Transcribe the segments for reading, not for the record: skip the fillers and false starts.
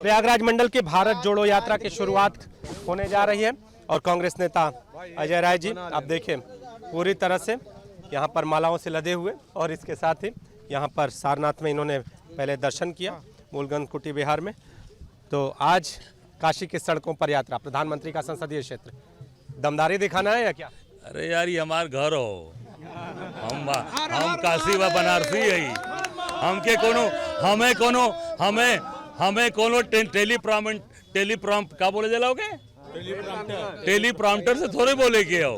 प्रयागराज मंडल की भारत जोड़ो यात्रा की शुरुआत होने जा रही है और कांग्रेस नेता अजय राय जी आप देखें पूरी तरह से यहाँ पर मालाओं से लदे हुए और इसके साथ ही यहाँ पर सारनाथ में इन्होंने पहले दर्शन किया मूलगंज कुटी बिहार में। तो आज काशी की सड़कों पर यात्रा, प्रधानमंत्री का संसदीय क्षेत्र, दमदारी दिखाना है या क्या? अरे यार ये हमार घर हो, हम काशी व बनारसी है। हमके हमें कोनो टेलीप्रॉम्प्ट का बोले जलाओगे? टेलीप्रॉम्प्टर से थोड़े बोले के हो,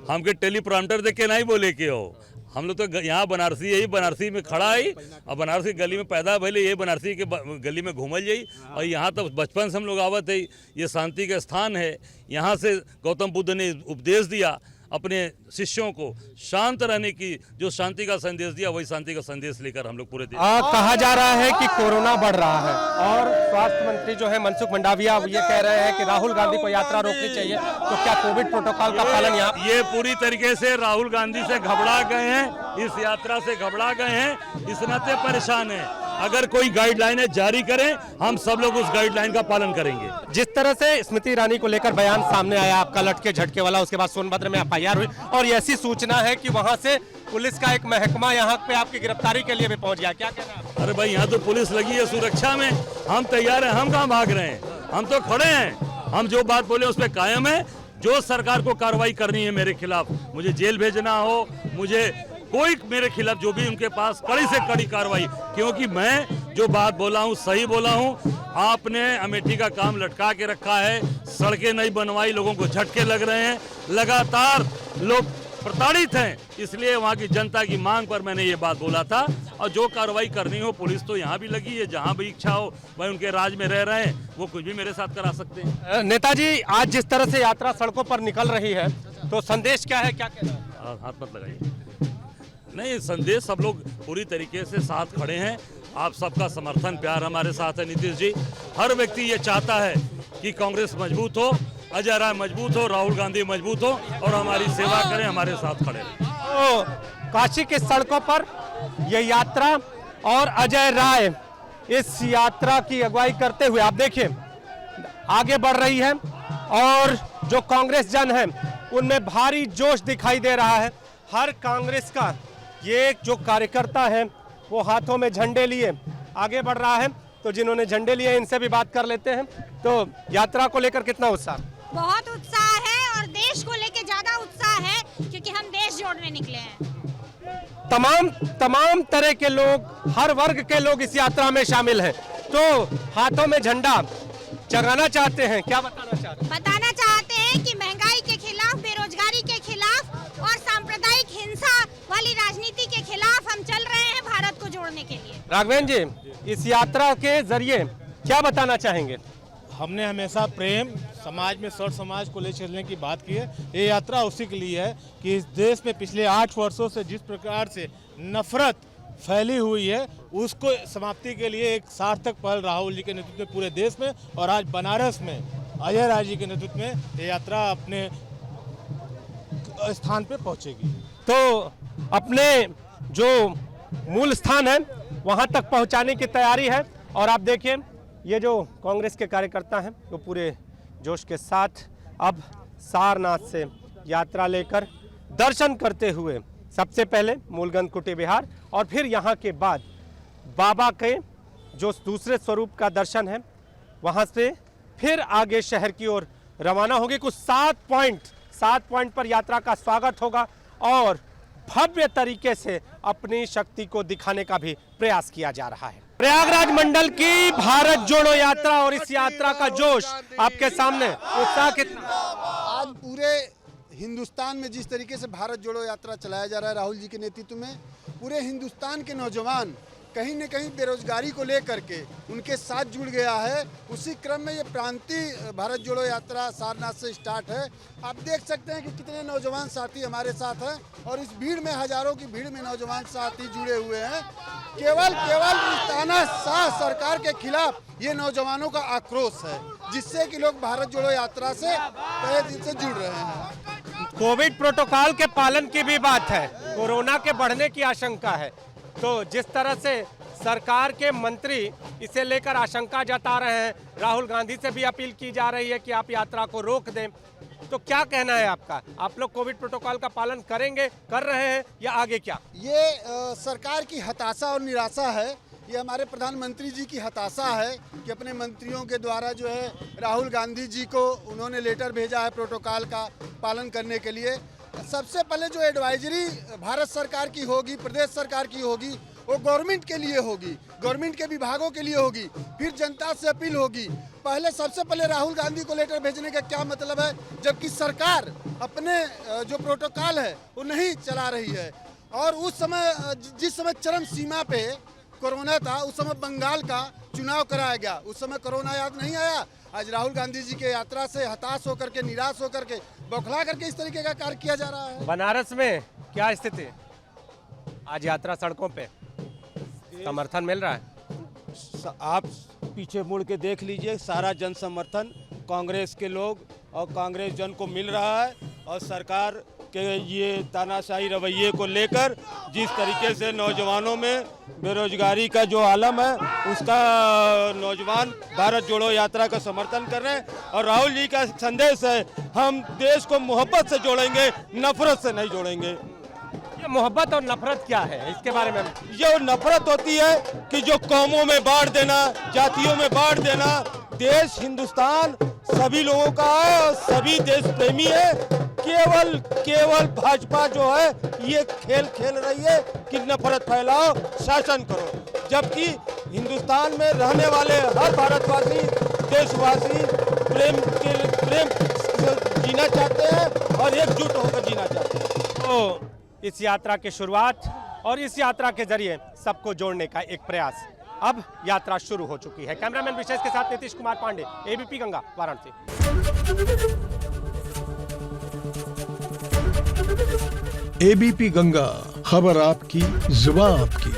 हमके टेलीप्रॉम्प्टर देख के नहीं बोले के हो। हम लोग तो यहाँ बनारसी यही बनारसी में खड़ा है और बनारसी गली में पैदा भले ये बनारसी के गली में घूमल जाई और यहाँ तो बचपन से हम लोग आवत है। ये शांति का स्थान है। यहाँ से गौतम बुद्ध ने उपदेश दिया अपने शिष्यों को शांत रहने की, जो शांति का संदेश दिया वही शांति का संदेश लेकर हम लोग पूरे देश। कहा जा रहा है कि कोरोना बढ़ रहा है और स्वास्थ्य मंत्री जो है मनसुख मंडाविया ये कह रहे हैं कि राहुल गांधी को यात्रा रोकनी चाहिए, तो क्या कोविड प्रोटोकॉल का पालन यहाँ? ये पूरी तरीके से राहुल गांधी से घबरा गए हैं, इस यात्रा से घबरा गए हैं, इस नाते परेशान है। अगर कोई गाइडलाइनें जारी करें हम सब लोग उस गाइडलाइन का पालन करेंगे। जिस तरह से स्मृति ईरानी को लेकर बयान सामने आया आपका लटके झटके वाला, उसके बाद सोनभद्र में एफआईआर हुई और ऐसी सूचना है कि वहां से पुलिस का एक महकमा यहाँ पे आपकी गिरफ्तारी के लिए भी पहुंच गया, क्या कहना है? अरे भाई यहाँ तो पुलिस लगी है सुरक्षा में, हम तैयार हैं, हम कहाँ भाग रहे हैं, हम तो खड़े हैं। हम जो बात बोले उस पर कायम है। जो सरकार को कार्रवाई करनी है मेरे खिलाफ, मुझे जेल भेजना हो, मुझे कोई मेरे खिलाफ जो भी उनके पास कड़ी से कड़ी कार्रवाई, क्योंकि मैं जो बात बोला हूँ सही बोला हूँ। आपने अमेठी का काम लटका के रखा है, सड़कें नहीं बनवाई, लोगों को झटके लग रहे हैं, लगातार लोग प्रताड़ित हैं। इसलिए वहाँ की जनता की मांग पर मैंने ये बात बोला था। और जो कार्रवाई करनी हो, पुलिस तो यहाँ भी लगी है, जहाँ भी इच्छा हो भाई उनके राज में रह रहे हैं, वो कुछ भी मेरे साथ करा सकते हैं। नेताजी आज जिस तरह से यात्रा सड़कों पर निकल रही है तो संदेश क्या है, क्या कहना है? हाथ मत लगाइए। नहीं, संदेश सब लोग पूरी तरीके से साथ खड़े हैं। आप सबका समर्थन प्यार हमारे साथ है। नीतीश जी, हर व्यक्ति ये चाहता है कि कांग्रेस मजबूत हो, अजय राय मजबूत हो, राहुल गांधी मजबूत हो और हमारी सेवा करें, हमारे साथ खड़े रहें। तो काशी की सड़कों पर ये यात्रा और अजय राय इस यात्रा की अगुवाई करते हुए आप देखिए आगे बढ़ रही है और जो कांग्रेस जन है उनमें भारी जोश दिखाई दे रहा है। हर कांग्रेस का ये जो कार्यकर्ता है वो हाथों में झंडे लिए आगे बढ़ रहा है। तो जिन्होंने झंडे लिए इनसे भी बात कर लेते हैं। तो यात्रा को लेकर कितना उत्साह? बहुत उत्साह है और देश को लेकर ज्यादा उत्साह है क्योंकि हम देश जोड़ने निकले हैं। तमाम तरह के लोग, हर वर्ग के लोग इस यात्रा में शामिल हैं। तो हाथों में झंडा जगाना चाहते हैं, क्या बताना चाहते हैं? बताना चाहते हैं कि महंगाई के खिलाफ, बेरोजगारी के खिलाफ और सांप्रदायिक हिंसा वाली राजनीति के खिलाफ हम चल रहे हैं भारत को जोड़ने के लिए। राघवेंद्र जी, इस यात्रा के जरिए क्या बताना चाहेंगे? हमने हमेशा प्रेम समाज में सर्व समाज को ले चलने की बात की है। ये यात्रा उसी के लिए है कि इस देश में पिछले 8 वर्षों से जिस प्रकार से नफरत फैली हुई है उसको समाप्ति के लिए एक सार्थक पहल राहुल जी के नेतृत्व में पूरे देश में और आज बनारस में अजय राय जी के नेतृत्व में ये यात्रा अपने स्थान पे पहुंचेगी। तो अपने जो मूल स्थान है वहां तक पहुंचाने की तैयारी है। और आप देखिए ये जो कांग्रेस के कार्यकर्ता हैं वो पूरे जोश के साथ अब सारनाथ से यात्रा लेकर दर्शन करते हुए सबसे पहले मूलगंज कुटी बिहार और फिर यहाँ के बाद बाबा के जो दूसरे स्वरूप का दर्शन है वहाँ से फिर आगे शहर की ओर रवाना होगी। कुछ 7 पॉइंट पर यात्रा का स्वागत होगा और भव्य तरीके से अपनी शक्ति को दिखाने का भी प्रयास किया जा रहा है। प्रयागराज मंडल की भारत जोड़ो यात्रा और इस यात्रा का जोश आपके सामने, उत्साह कितना? आज पूरे हिंदुस्तान में जिस तरीके से भारत जोड़ो यात्रा चलाया जा रहा है राहुल जी के नेतृत्व में, पूरे हिंदुस्तान के नौजवान कहीं न कहीं बेरोजगारी को लेकर के उनके साथ जुड़ गया है। उसी क्रम में ये प्रांतीय भारत जोड़ो यात्रा सारनाथ से स्टार्ट है। आप देख सकते हैं कि कितने नौजवान साथी हमारे साथ हैं और इस भीड़ में, हजारों की भीड़ में नौजवान साथी जुड़े हुए हैं। केवल तानाशाह सरकार के खिलाफ ये नौजवानों का आक्रोश है, जिससे कि लोग भारत जोड़ो यात्रा से तहे दिल से जुड़ रहे हैं। कोविड प्रोटोकॉल के पालन की भी बात है, कोरोना के बढ़ने की आशंका है। तो जिस तरह से सरकार के मंत्री इसे लेकर आशंका जता रहे हैं। राहुल गांधी से भी अपील की जा रही है कि आप यात्रा को रोक दें। तो क्या कहना है आपका? आप लोग कोविड प्रोटोकॉल का पालन करेंगे, कर रहे हैं या आगे क्या? ये सरकार की हताशा और निराशा है। ये हमारे प्रधानमंत्री जी की हताशा है कि अपने मंत्रियों के द्वारा जो है राहुल गांधी जी को उन्होंने लेटर भेजा है प्रोटोकॉल का पालन करने के लिए। सबसे पहले जो एडवाइजरी भारत सरकार की होगी, प्रदेश सरकार की होगी, वो गवर्नमेंट के लिए होगी, गवर्नमेंट के विभागों के लिए होगी, फिर जनता से अपील होगी। पहले सबसे पहले राहुल गांधी को लेटर भेजने का क्या मतलब है, जबकि सरकार अपने जो प्रोटोकॉल है वो नहीं चला रही है। और उस समय जिस समय चरम सीमा पे कोरोना था, उस समय बंगाल का चुनाव कराया गया, उस समय कोरोना याद नहीं आया। आज राहुल गांधी जी के यात्रा से हताश होकर के, निराश होकर के, बौखला करके इस तरीके का कार्य किया जा रहा है। बनारस में क्या स्थिति? आज यात्रा सड़कों पे, समर्थन मिल रहा है? आप पीछे मुड़ के देख लीजिए, सारा जन समर्थन कांग्रेस के लोग और कांग्रेस जन को मिल रहा है। और सरकार के ये तानाशाही रवैये को लेकर जिस तरीके से नौजवानों में बेरोजगारी का जो आलम है, उसका नौजवान भारत जोड़ो यात्रा का समर्थन कर रहे हैं। और राहुल जी का संदेश है, हम देश को मोहब्बत से जोड़ेंगे, नफरत से नहीं जोड़ेंगे। ये मोहब्बत और नफरत क्या है, इसके बारे में? ये नफरत होती है कि जो कौमों में बांट देना, जातियों में बांट देना। देश हिंदुस्तान सभी लोगों का है और सभी देश प्रेमी है। केवल भाजपा जो है ये खेल खेल रही है कि नफरत फैलाओ, शासन करो, जबकि हिंदुस्तान में रहने वाले हर भारतवासी, देशवासी प्रेम जीना चाहते हैं और एकजुट होकर जीना चाहते हैं। तो इस यात्रा की शुरुआत और इस यात्रा के जरिए सबको जोड़ने का एक प्रयास, अब यात्रा शुरू हो चुकी है। कैमरामैन विशेष के साथ नीतीश कुमार पांडे, एबीपी गंगा, वाराणसी। एबीपी गंगा, खबर आपकी, जुबान आपकी।